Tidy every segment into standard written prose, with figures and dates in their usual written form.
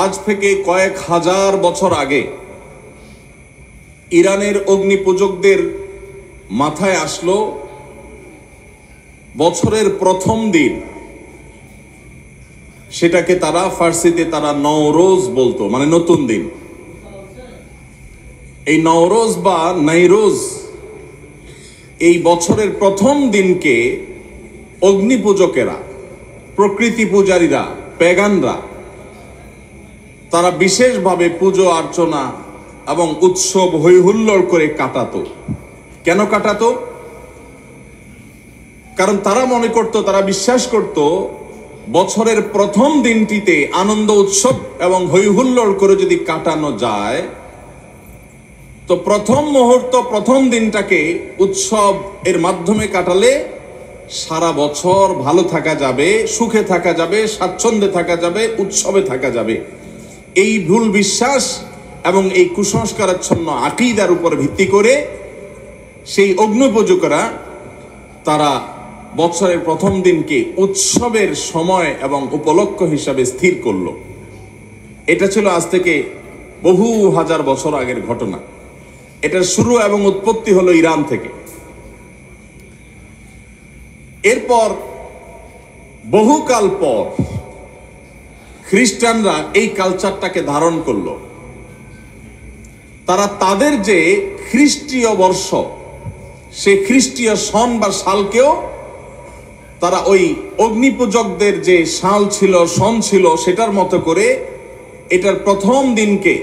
আজ থেকে কয়েক হাজার বছর আগে ইরানের অগ্নি পূজকদের মাথায় আসলো বছরের প্রথম দিন, সেটাকে তারা ফার্সিতে নওরোজ বলতো, মানে নতুন দিন। এই নওরোজ বা নাইরোজ, এই বছরের প্রথম দিনকে অগ্নি পূজকেরা, প্রকৃতি পূজারীরা, পেগানরা তারা বিশেষভাবে পুজো অর্চনা এবং উৎসব হৈহুল্লোড় করে কাটাতো। কেন কাটাতো? কারণ তারা মনে করত, তারা বিশ্বাস করত, বছরের প্রথম দিনটিতে আনন্দ উৎসব এবং হৈহুল্লোড় করে যদি কাটানো যায়, তো প্রথম মুহূর্ত, প্রথম দিনটাকে উৎসব এর মাধ্যমে কাটালে সারা বছর ভালো থাকা যাবে, সুখে থাকা যাবে, স্বাচ্ছন্দ্যে থাকা যাবে, উৎসবে থাকা যাবে। এই ভুল বিশ্বাস এবং এই কুসংস্কারাচ্ছন্ন আকীদার উপর ভিত্তি করে সেই অগ্নিপূজকেরা তারা বছরের প্রথম দিনকে উৎসবের সময় এবং উপলক্ষ হিসাবে স্থির করলো। এটা ছিল আজ থেকে বহু হাজার বছর আগের ঘটনা। এটার শুরু এবং উৎপত্তি হলো ইরান থেকে। এরপর বহুকাল পর খ্রিস্টানরা এই কালচারটাকে ধারণ করলো। তারা তাদের যে খ্রিস্টীয় বর্ষ, সে খ্রিস্টীয় সন বা সালকেও তারা ওই অগ্নিপূজকদের যে সাল ছিল, সন ছিল, সেটার মতো করে এটার প্রথম দিনকে,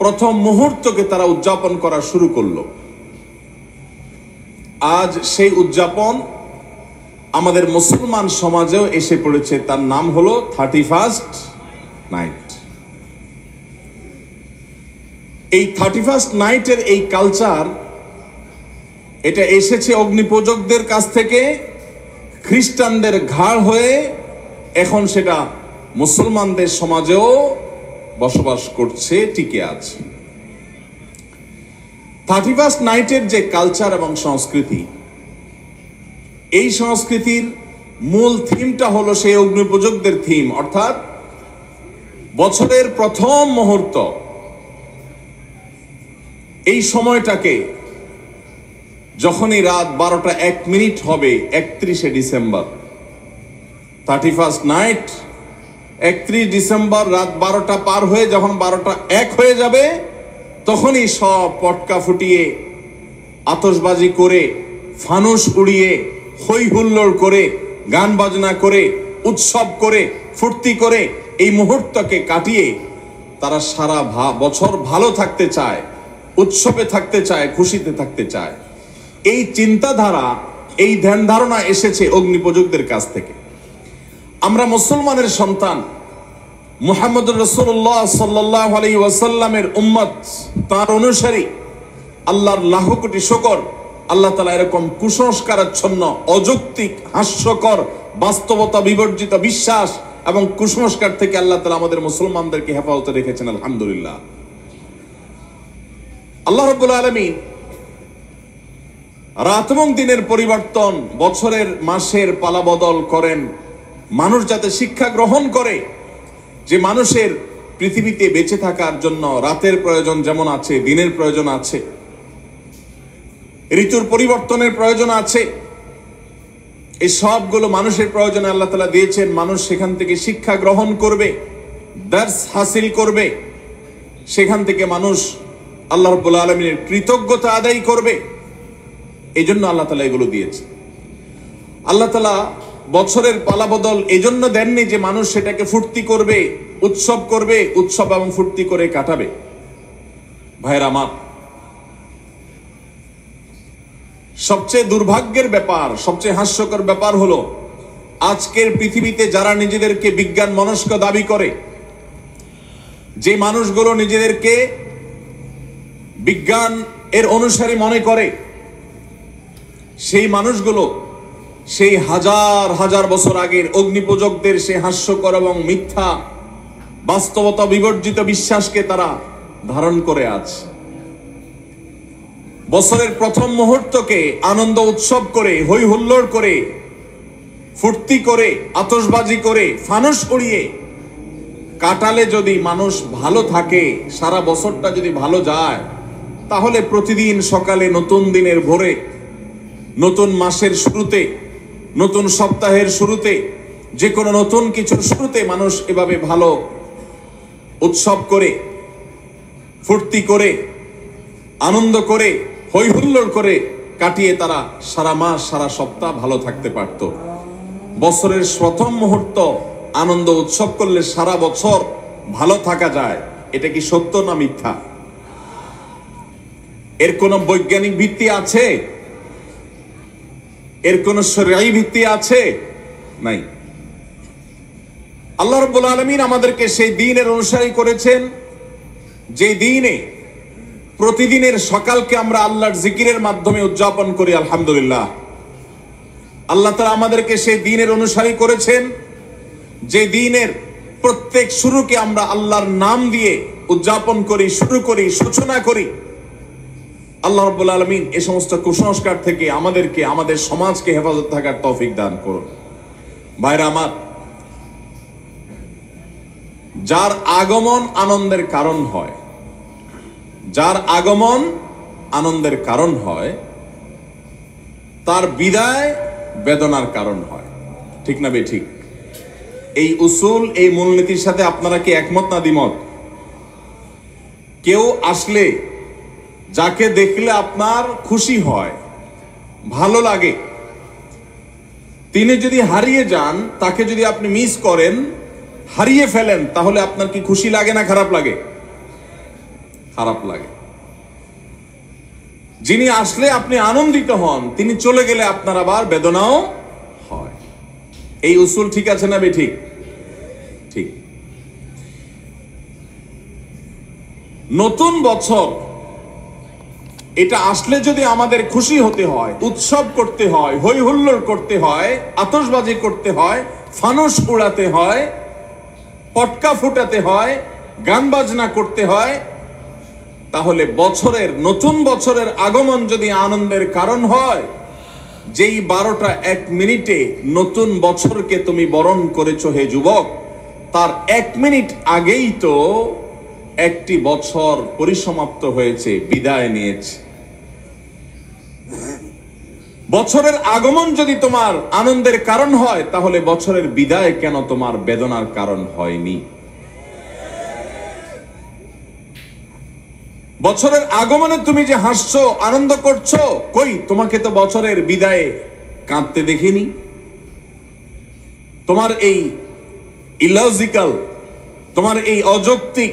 প্রথম মুহূর্তকে তারা উদযাপন করা শুরু করলো। আজ সেই উদযাপন আমাদের মুসলমান সমাজেও এসে পড়েছে। তার নাম হলো 31st নাইট। এই 31st নাইটের এই কালচার, এটা এসেছে অগ্নিপূজকদের কাছ থেকে, খ্রিস্টানদের ঘাড় হয়ে এখন সেটা মুসলমানদের সমাজেও বসবাস করছে, টিকে আছে। 31st নাইটের যে কালচার এবং সংস্কৃতি, এই সংস্কৃতির মূল থিমটা হলো সেই অগ্নিপূজকদের থিম, অর্থাৎ বছরের প্রথম মুহূর্ত, এই সময়টাকে যখনই রাত 12টা 1 মিনিট হবে, 31শে ডিসেম্বর, 31st নাইট, 31 ডিসেম্বর রাত 12টা পার হয়ে যখন 12টা 1 হয়ে যাবে, তখনই সব পটকা ফুটিয়ে, আতশবাজি করে, ফানুস উড়িয়ে, হই হুল্লোড় করে, গান বাজনা করে, উৎসব করে, ফুর্তি করে এই মুহূর্তকে কাটিয়ে তারা সারা বছর ভালো থাকতে চায়, উৎসবে থাকতে চায়, খুশিতে থাকতে চায়। এই চিন্তাধারা, এই ধ্যান ধারণা এসেছে অগ্নিপূজকদের কাছ থেকে। আমরা মুসলমানের সন্তান, মুহাম্মদুর রাসূলুল্লাহ সাল্লাল্লাহু আলাইহি ওয়াসাল্লামের উম্মত, তার অনুসারী। আল্লাহর লাখ কোটি শুকর, আল্লাহ তাআলা এরকম কুসংস্কারাচ্ছন্ন, অযৌক্তিক, হাস্যকর, বাস্তবতা বিবর্জিত বিশ্বাস এবং কুসংস্কার থেকে আল্লাহ তাআলা আমাদের মুসলমানদেরকে হেফাজতে রেখেছেন, আলহামদুলিল্লাহ। আল্লাহ রাব্বুল আলামিন রাত এবং দিনের পরিবর্তন, বছরের মাসের পালাবদল করেন, মানুষ যাতে শিক্ষা গ্রহণ করে যে মানুষের পৃথিবীতে বেঁচে থাকার জন্য রাতের প্রয়োজন যেমন আছে, দিনের প্রয়োজন আছে, ঋতুর পরিবর্তনের প্রয়োজন আছে। এই সবগুলো মানুষের প্রয়োজনে আল্লাহ তাআলা দিয়েছেন। মানুষ সেখান থেকে শিক্ষা গ্রহণ করবে, দার্স হাসিল করবে, সেখান থেকে মানুষ আল্লাহ রাব্বুল আলামিনের কৃতজ্ঞতা আদায় করবে। এই জন্য আল্লাহ তাআলা এগুলো দিয়েছে। আল্লাহ তাআলা বছরের পালাবদল এই জন্য দেননি যে মানুষ সেটাকে ফুর্তি করবে, উৎসব করবে, উৎসব এবং ফুর্তি করে কাটাবে। ভাইরা আমার, সবচেয়ে দুর্ভাগ্যের ব্যাপার, সবচেয়ে হাস্যকর ব্যাপার হলো আজকের পৃথিবীতে যারা নিজেদেরকে বিজ্ঞান মনস্ক দাবি করে, যে মানুষগুলো নিজেদেরকে বিজ্ঞান এর অনুসারী মনে করে, সেই মানুষগুলো সেই হাজার হাজার বছর আগের অগ্নিপূজকদের সেই হাস্যকর এবং মিথ্যা, বাস্তবতা বিবর্জিত বিশ্বাসকে তারা ধারণ করে আছে। বছরের প্রথম মুহূর্তকে আনন্দ উৎসব করে, হই হুল্লোড় করে, ফুর্তি করে, আতশবাজি করে, ফানুস উড়িয়ে কাটালে যদি মানুষ ভালো থাকে, সারা বছরটা যদি ভালো যায়, তাহলে প্রতিদিন সকালে নতুন দিনের ভোরে, নতুন মাসের শুরুতে, নতুন সপ্তাহের শুরুতে, যে কোনো নতুন কিছুর শুরুতে মানুষ এভাবে ভালো উৎসব করে, ফুর্তি করে, আনন্দ করে, হৈ হুল্লোড় করে কাটিয়ে তারা সারা মাস সারা সপ্তাহ ভালো থাকতে পারত। বছরের প্রথম মুহূর্ত আনন্দ উৎসব করলে সারা বছর ভালো থাকা যায়। এটা কি সত্য না মিথ্যা? এর কোন বৈজ্ঞানিক ভিত্তি আছে? এর কোন শরঈ ভিত্তি আছে? নাই। আল্লাহ রাব্বুল আলামিন আমাদেরকে সেই দ্বীনের অনুসারী করেছেন, যে দ্বীনে প্রতিদিনের সকালকে আমরা আল্লাহর জিকিরের মাধ্যমে উদযাপন করি। আলহামদুলিল্লাহ, আল্লাহ তাআলা আমাদেরকে সেই দ্বীনের অনুসারী করেছেন, যে দ্বীনের প্রত্যেক শুরুকে আমরা আল্লাহর নাম দিয়ে উদযাপন করি, শুরু করি, সূচনা করি। আল্লাহ রাব্বুল আলামিন এই সমস্ত কুসংস্কার থেকে আমাদেরকে, আমাদের সমাজকে হেফাজত থাকার তৌফিক দান করুন। ভাইরা আমার, যার আগমন আনন্দের কারণ হয়, যার আগমন আনন্দের কারণ হয়, তার বিদায় বেদনার কারণ হয়। ঠিক না বে ঠিক? এই উসুল, এই মূলনীতির সাথে আপনারা কি একমত না দ্বিমত? কেউ আসলে, যাকে দেখলে আপনার খুশি হয়, ভালো লাগে, তিনি যদি হারিয়ে যান, তাকে যদি আপনি মিস করেন, হারিয়ে ফেলেন, তাহলে আপনার কি খুশি লাগে না খারাপ লাগে? খারাপ লাগে। যিনি আসলে আপনি আনন্দিত হন, তিনি চলে গেলে আপনার আবার বেদনাও হয়। এই উসুল ঠিক আছে না বে ঠিক? ঠিক। নতুন বছর এটা আসলে যদি আমাদের খুশি হতে হয়, উৎসব করতে হয়, হৈ হুল্লোড় করতে হয়, আতশবাজি করতে হয়, ফানুস উড়াতে হয়, পটকা ফুটাতে হয়, গান বাজনা করতে হয়, তাহলে বছরের, নতুন বছরের আগমন যদি আনন্দের কারণ হয়, যেই 12টা 1 মিনিটে নতুন বছরকে তুমি বরণ করেছো হে যুবক, তার 1 মিনিট আগেই তো একটি বছর পরিসমাপ্ত হয়েছে, বিদায় নিয়েছে। বছরের আগমন যদি তোমার আনন্দের কারণ হয়, তাহলে বছরের বিদায় কেন তোমার বেদনার কারণ হয়নি? বছরের আগমনে তুমি যে হাসছো, আনন্দ করছো, কই তোমাকে তো বছরের বিদায়ে কাঁদতে দেখিনি। তোমার এই ইলজিক্যাল, তোমার এই অযৌক্তিক,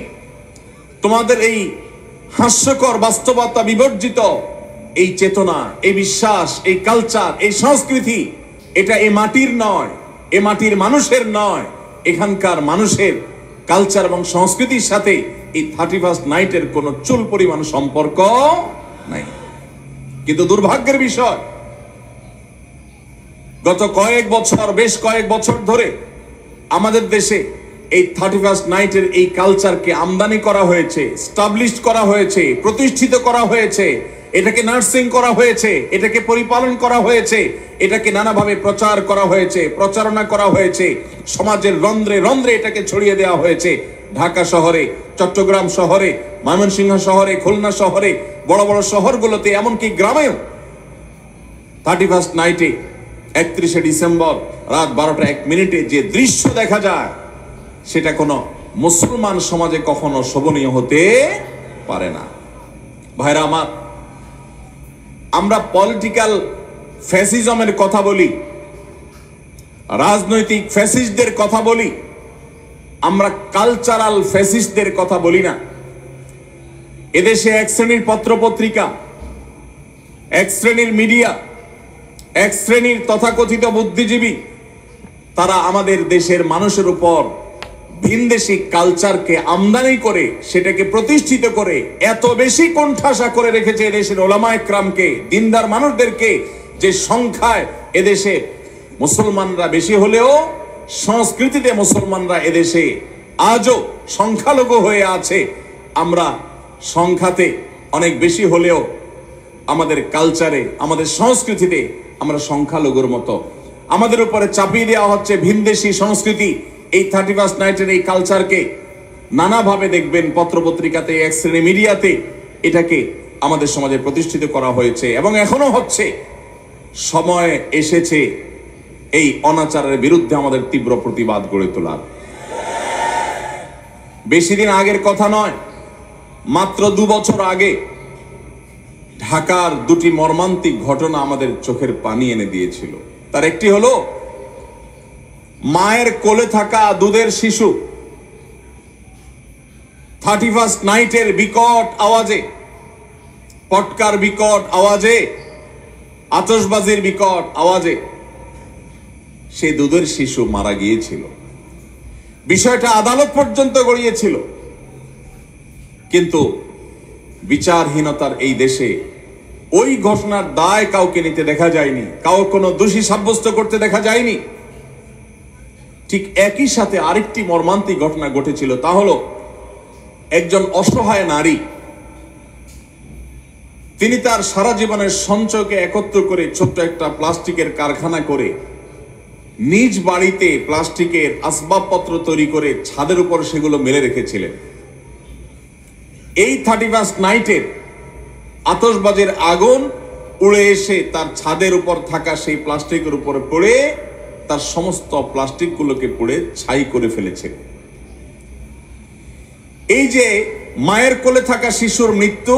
তোমাদের এই হাস্যকর বাস্তবতা বিবর্জিত এই চেতনা, এই বিশ্বাস, এই কালচার, এই সংস্কৃতি, এটা এই মাটির নয়, এ মাটির মানুষের নয়। এখানকার মানুষের কালচার এবং সংস্কৃতির সাথে এই 31st নাইটের কোনো চুল পরিমাণ সম্পর্ক নাই। কিন্তু দুর্ভাগ্যের বিষয়, গত কয়েক বছর, বেশ কয়েক বছর ধরে আমাদের দেশে এই 31st নাইটের এই কালচারকে আমদানি করা হয়েছে, স্টাবলিশ করা হয়েছে, প্রতিষ্ঠিত করা হয়েছে, এটাকে নার্সিং করা হয়েছে, এটাকে পরিপালন করা হয়েছে, এটাকে নানাভাবে প্রচার করা হয়েছে, প্রচারণা করা হয়েছে, সমাজের রন্ধ্রে রন্ধ্রে এটাকে ছড়িয়ে দেওয়া হয়েছে। ঢাকা শহরে, চট্টগ্রাম শহরে, ময়মনসিংহ শহরে, খুলনা শহরে, বড় বড় শহরগুলোতে, এমনকি গ্রামেও 31st নাইটে 31শে ডিসেম্বর রাত 12টা 1 মিনিটে যে দৃশ্য দেখা যায়, সেটা কোনো মুসলমান সমাজে কখনো শোভনীয় হতে পারে না। ভাইরা আমার, আমরা পলিটিক্যাল ফ্যাসিজমের কথা বলি, রাজনৈতিক ফ্যাসিস্টদের কথা বলি, আমরা কালচারাল ফ্যাসিস্টদের কথা বলি না। এদেশে এক শ্রেণীর পত্রপত্রিকা, এক শ্রেণীর মিডিয়া, এক শ্রেণীর তথাকথিত বুদ্ধিজীবী, তারা আমাদের দেশের মানুষের উপর ভিনদেশী কালচারকে আমদানি করে, সেটাকে প্রতিষ্ঠিত করে এত বেশি কোণঠাসা করে রেখেছে এদেশের ওলামা একরামকে, দিনদার মানুষদেরকে, যে সংখ্যায় এদেশে মুসলমানরা বেশি হলেও সংস্কৃতিতে মুসলমানরা এদেশে আজও সংখ্যালঘু হয়ে আছে। আমরা সংখ্যাতে অনেক বেশি হলেও আমাদের কালচারে, আমাদের সংস্কৃতিতে আমরা সংখ্যালঘুর মতো। আমাদের উপরে চাপিয়ে দেওয়া হচ্ছে ভিনদেশী সংস্কৃতি, এই 31st নাইটের এই কালচারকে। নানাভাবে দেখবেন পত্রপত্রিকাতে, এক শ্রেণী মিডিয়াতে এটাকে আমাদের সমাজে প্রতিষ্ঠিত করা হয়েছে এবং এখনো হচ্ছে। সময় এসেছে এই অনাচারের বিরুদ্ধে আমাদের তীব্র প্রতিবাদ গড়ে তোলার। বেশি দিন আগের কথা নয়, মাত্র 2 বছর আগে ঢাকার 2টি মর্মান্তিক ঘটনা আমাদের চোখের পানি এনে দিয়েছিল। তার একটি হলো মায়ের কোলে থাকা দুধের শিশু 31st নাইটের বিকট আওয়াজে, পটকার বিকট আওয়াজে, আতশবাজির বিকট আওয়াজে সেই দুধের শিশু মারা গিয়েছিল। বিষয়টা আদালত পর্যন্ত গড়িয়েছিল, কিন্তু বিচারহীনতার এই দেশে ওই ঘটনার দায় কাউকে নিতে দেখা যায়নি, কাউকে কোনো দোষী সাব্যস্ত করতে দেখা যায়নি। ঠিক একই সাথে আরেকটি মর্মান্তিক ঘটনা ঘটেছিল, তা হলো একজন অসহায় নারী, তিনি তার সারা জীবনের সঞ্চয়কে একত্র করে ছোট্ট একটা প্লাস্টিকের কারখানা করে নিজ বাড়িতে প্লাস্টিকের আসবাবপত্র তৈরি করে ছাদের উপর সেগুলো মেলে রেখেছিলেন। এই 31st নাইটের আতশবাজির আগুন উড়ে এসে তার ছাদের উপর থাকা সেই প্লাস্টিকের উপরে পড়ে তার সমস্ত প্লাস্টিকগুলোকে পুড়ে ছাই করে ফেলেছে। এই যে মায়ের কোলে থাকা শিশুর মৃত্যু,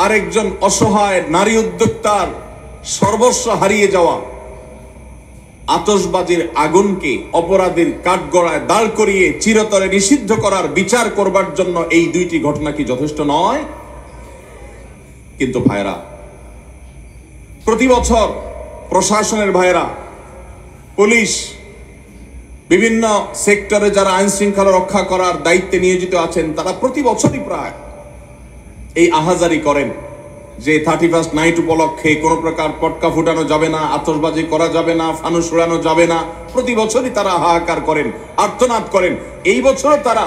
আরেকজন অসহায় নারী উদ্যোক্তার সর্বস্ব হারিয়ে যাওয়া, আতশবাজির আগুনকে অপরাধীর কাঠগড়ায় দাঁড় করিয়ে চিরতরে নিষিদ্ধ করার বিচার করবার জন্য এই 2টি ঘটনা কি যথেষ্ট নয়? কিন্তু ভাইরা, প্রতি বছর প্রশাসনের ভাইরা, পুলিশ, বিভিন্ন সেক্টরে যারা আইন শৃঙ্খলা রক্ষা করার দায়িত্বে নিয়োজিত আছেন, তারা প্রতি বছরই প্রায় এই আহাজারি করেন যে 31st নাইট উপলক্ষে কোনো প্রকার পটকা ফুটানো যাবে না, আতশবাজি করা যাবে না, ফানুস উড়ানো যাবে না। প্রতি বছরই তারা হাহাকার করেন, আর্তনাদ করেন। এই বছরও তারা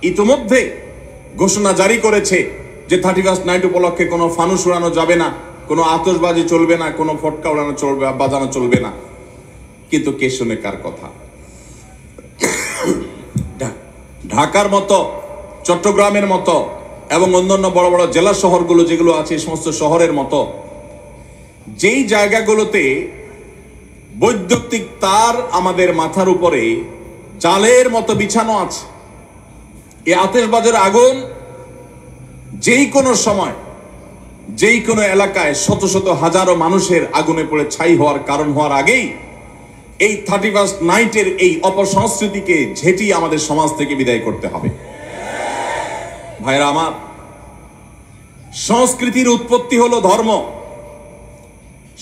ইতিমধ্যে ঘোষণা জারি করেছে যে 31st নাইট উপলক্ষে কোনো ফানুস উড়ানো যাবে না, কোনো আতশবাজি চলবে না, কোনো ফটকা উড়ানো চলবে, বাজানো চলবে না। কিন্তু কে শুনে কার কথা? ঢাকার মতো, চট্টগ্রামের মতো এবং অন্যান্য বড় বড় জেলা শহরগুলো যেগুলো আছে, সমস্ত শহরের মতো যেই জায়গাগুলোতে বৈদ্যুতিক তার আমাদের মাথার উপরে জালের মতো বিছানো আছে, এই আতশবাজির আগুন যেই কোনো সময়, যেই কোনো এলাকায় শত শত হাজারো মানুষের আগুনে পড়ে ছাই হওয়ার কারণ হওয়ার আগেই এই 31st নাইটের এই অপসংস্কৃতিকে ঝেঁটিয়ে আমাদের সমাজ থেকে বিদায় করতে হবে। ভাইরা আমার, সংস্কৃতির উৎপত্তি হলো ধর্ম।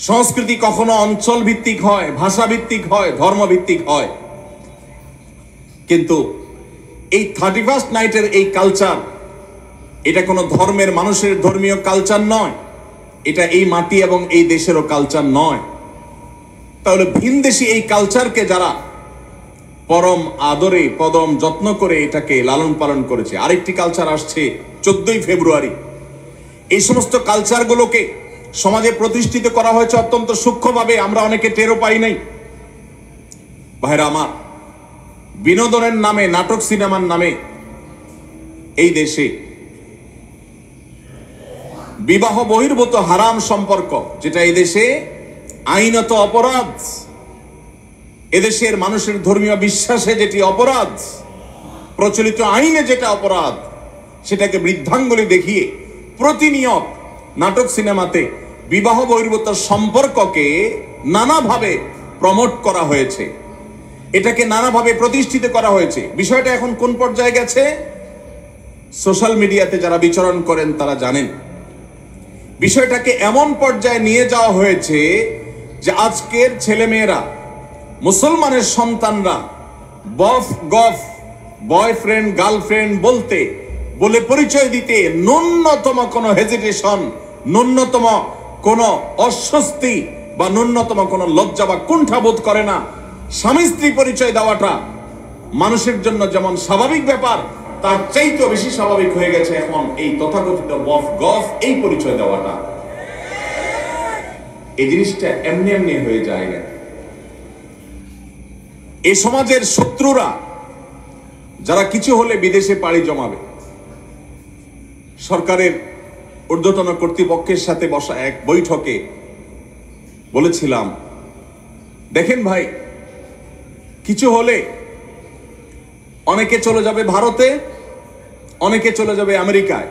সংস্কৃতি কখনো অঞ্চল ভিত্তিক হয়, ভাষা ভিত্তিক হয়, ধর্ম ভিত্তিক হয়, কিন্তু এই 31st নাইটের এই কালচার, এটা কোনো ধর্মের মানুষের ধর্মীয় কালচার নয়, এটা এই মাটি এবং এই দেশেরও কালচার নয়। তাহলে ভিনদেশী এই কালচারকে যারা পরম আদরে পদম যত্ন করে এটাকে লালন পালন করেছে, আরেকটি কালচার আসছে 14ই ফেব্রুয়ারি, এই সমস্ত কালচারগুলোকে সমাজে প্রতিষ্ঠিত করা হয়েছে অত্যন্ত সূক্ষ্মভাবে, আমরা অনেকে টেরও পাই নাই। ভাইরা আমার, বিনোদনের নামে, নাটক সিনেমার নামে এই দেশে বিবাহ বহির্ভূত হারাম সম্পর্ক, যেটা এই দেশে আইনত অপরাধ, এদেশের মানুষের ধর্মীয় বিশ্বাসে যেটি অপরাধ, প্রচলিত আইনে যেটা অপরাধ, সেটাকে বৃদ্ধাঙ্গুলি দেখিয়ে প্রতিনিয়ত নাটক সিনেমাতে বিবাহ বহির্ভূত সম্পর্ককে নানাভাবে প্রমোট করা হয়েছে, এটাকে নানাভাবে প্রতিষ্ঠিত করা হয়েছে। বিষয়টা এখন কোন পর্যায়ে গেছে? সোশ্যাল মিডিয়াতে যারা বিচরণ করেন তারা জানেন। বিষয়টাকে এমন পর্যায়ে নিয়ে যাওয়া হয়েছে যে আজকের ছেলেমেয়েরা, মুসলমানের সন্তানরা বফ গফ, বয়ফ্রেন্ড গার্লফ্রেন্ড বলে পরিচয় দিতে ন্যূনতম কোনো হেজিটেশন, ন্যূনতম কোনো অস্বস্তি বা ন্যূনতম কোনো লজ্জা বা কুণ্ঠা বোধ করে না। স্বামী স্ত্রী পরিচয় দেওয়াটা মানুষের জন্য যেমন স্বাভাবিক ব্যাপার, তার চাইতেও বেশি স্বাভাবিক হয়ে গেছে এখন এই তথাকথিত বফ গফ এই পরিচয় দেওয়াটা। এই জিনিসটা এমনি এমনি হয়ে যায় না। এই সমাজের শত্রুরা যারা কিছু হলে বিদেশে পাড়ি জমাবে। সরকারের ঊর্ধ্বতন কর্তৃপক্ষের সাথে বসা এক বৈঠকে বলেছিলাম, দেখেন ভাই, কিছু হলে অনেকে চলে যাবে ভারতে, অনেকে চলে যাবে আমেরিকায়।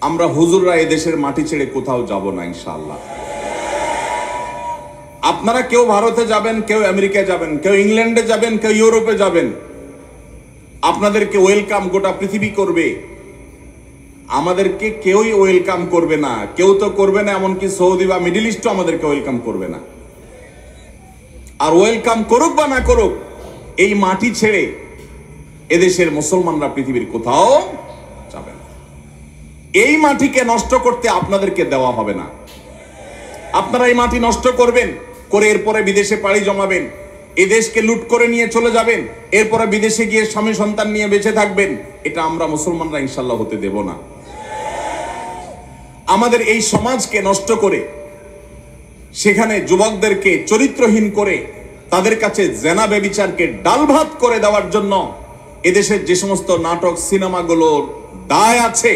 আমরা হুজুররা এদেশের মাটি ছেড়ে কোথাও যাব না ইনশাআল্লাহ। আপনারা কেউ ভারতে যাবেন, কেউ আমেরিকায় যাবেন, কেউ ইংল্যান্ডে যাবেন, কেউ ইউরোপে যাবেন, আপনাদেরকে ওয়েলকাম গোটা পৃথিবী করবে। আমাদেরকে কেউই ওয়েলকাম করবে না, কেউ তো করবে না, এমনকি সৌদি বা মিডল ইস্টও আমাদেরকে ওয়েলকাম করবে না। আর ওয়েলকাম করুক বা না করুক, এই মাটি ছেড়ে এদেশের মুসলমানরা পৃথিবীর কোথাও যাবে না। এই মাটিকে নষ্ট করতে আপনাদেরকে দেওয়া হবে না। আপনারা এই মাটি নষ্ট করবেন, করে এরপরে বিদেশে পাড়ি জমাবেন, এই দেশকে লুট করে নিয়ে চলে যাবেন, এরপরে বিদেশে গিয়ে স্বামী সন্তান নিয়ে বেঁচে থাকবেন। এটা আমরা মুসলমানরা ইনশাল্লাহ হতে দেব না। আমাদের এই সমাজকে নষ্ট করে সেখানে যুবকদেরকে চরিত্রহীন করে তাদের কাছে জেনা ব্যভিচারকে ডাল ভাত করে দেওয়ার জন্য এদেশের যে সমস্ত নাটক সিনেমাগুলোর দায় আছে,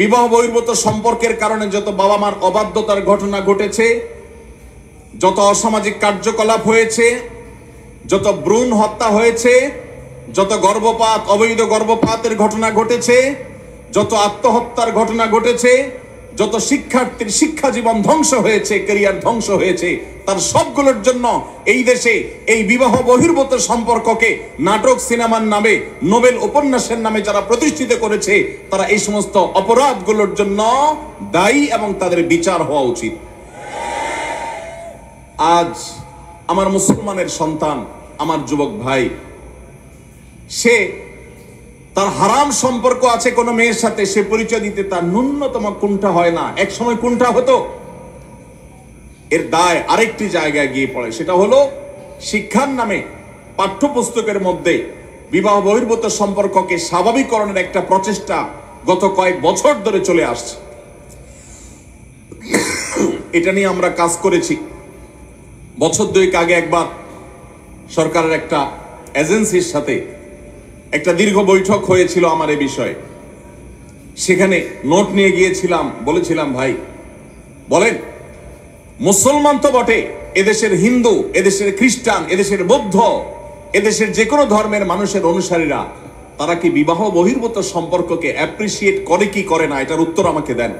বিবাহ বহির্ভূত সম্পর্কের কারণে যত বাবা মার অবাধ্যতার ঘটনা ঘটেছে, যত অসামাজিক কার্যকলাপ হয়েছে, যত ভ্রূণ হত্যা হয়েছে, যত গর্ভপাত, অবৈধ গর্ভপাতের ঘটনা ঘটেছে, যত আত্মহত্যার ঘটনা ঘটেছে, যত শিক্ষার্থীর শিক্ষা জীবন ধ্বংস হয়েছে, ক্যারিয়ার ধ্বংস হয়েছে, তার সবগুলোর জন্য এই দেশে এই বিবাহ বহির্ভূত সম্পর্ককে নাটক সিনেমার নামে, নোবেল উপন্যাসের নামে যারা প্রতিষ্ঠিত করেছে, তারা এই সমস্ত অপরাধগুলোর জন্য দায়ী এবং তাদের বিচার হওয়া উচিত। আজ আমার মুসলমানের সন্তান, আমার যুবক ভাই, সে তার হারাম সম্পর্ক আছে কোনো মেয়ের সাথে, সে পরিচয় দিতে তার ন্যূনতম কুণ্ঠা হয় না। এক সময় কুণ্ঠা হতো, এর দায় আরেকটি জায়গায় গিয়ে পড়ে, সেটা হলো শিক্ষার নামে পাঠ্যপুস্তকের মধ্যে বিবাহ বহির্ভূত সম্পর্ককে স্বাভাবিকরণের একটা প্রচেষ্টা গত কয়েক বছর ধরে চলে আসছে। এটা নিয়ে আমরা কাজ করেছি। বছর দুয়েক আগে একবার সরকারের একটা এজেন্সির সাথে একটা দীর্ঘ বৈঠক হয়েছিল আমার এই বিষয়ে। সেখানে নোট নিয়ে গিয়েছিলাম, বলেছিলাম, ভাই বলেন, মুসলমান তো বটে, এদেশের হিন্দু, এদেশের খ্রিস্টান, এদেশের বৌদ্ধ, এদেশের যে কোনো ধর্মের মানুষের অনুসারীরা, তারা কি বিবাহ বহির্ভূত সম্পর্ককে অ্যাপ্রিসিয়েট করে কি করে না? এটার উত্তর আমাকে দেন।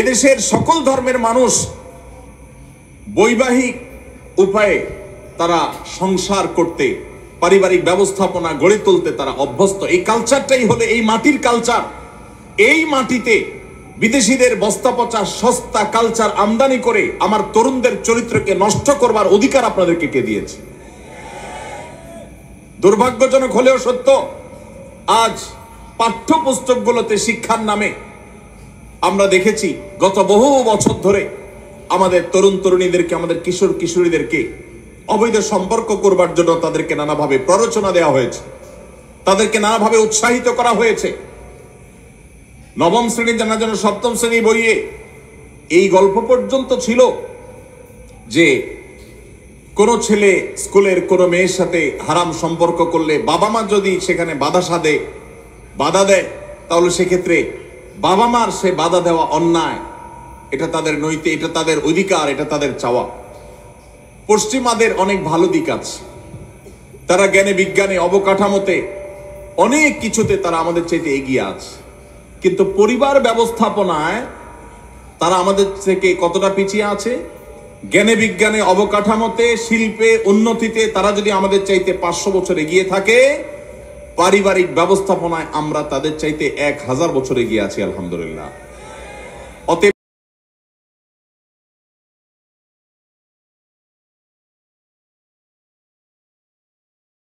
এদেশের সকল ধর্মের মানুষ বৈবাহিক উপায়ে তারা সংসার করতে, পারিবারিক ব্যবস্থাপনা গড়ে তুলতে তারা অভ্যস্ত। এই কালচারটাই হলো এই মাটির কালচার। এই মাটিতে বিদেশিদের বস্তা পচা সস্তা কালচার আমদানি করে আমার তরুণদের চরিত্রকে নষ্ট করবার অধিকার আপনাদেরকে কে দিয়েছে? দুর্ভাগ্যজনক হলেও সত্য, আজ পাঠ্যপুস্তকগুলোতে শিক্ষার নামে আমরা দেখেছি গত বহু বছর ধরে আমাদের তরুণ তরুণীদেরকে, আমাদের কিশোর কিশোরীদেরকে অবৈধ সম্পর্ক করবার জন্য তাদেরকে নানাভাবে প্ররোচনা দেওয়া হয়েছে, তাদেরকে নানাভাবে উৎসাহিত করা হয়েছে। নবম শ্রেণী জানার জন্য সপ্তম শ্রেণী বইয়ে এই গল্প পর্যন্ত ছিল যে কোনো ছেলে স্কুলের কোনো মেয়ের সাথে হারাম সম্পর্ক করলে বাবা মা যদি সেখানে বাধা দেয়, তাহলে সেক্ষেত্রে বাবা মার সে বাধা দেওয়া অন্যায়, এটা তাদের নৈতিক, এটা তাদের অধিকার, এটা তাদের চাওয়া। পশ্চিমাদের অনেক ভালো দিক আছে, তারা জ্ঞানে বিজ্ঞানে অবকাঠামোতে অনেক কিছুতে তারা আমাদের চাইতে এগিয়ে আছে, কিন্তু পরিবার ব্যবস্থাপনায় তারা আমাদের থেকে কতটা পিছিয়ে আছে? জ্ঞানে বিজ্ঞানে অবকাঠামোতে, শিল্পে, উন্নতিতে তারা যদি আমাদের চাইতে 500 বছর এগিয়ে থাকে, পারিবারিক ব্যবস্থাপনায় আমরা তাদের চাইতে 1000 বছর এগিয়ে আছি আলহামদুলিল্লাহ। অতএব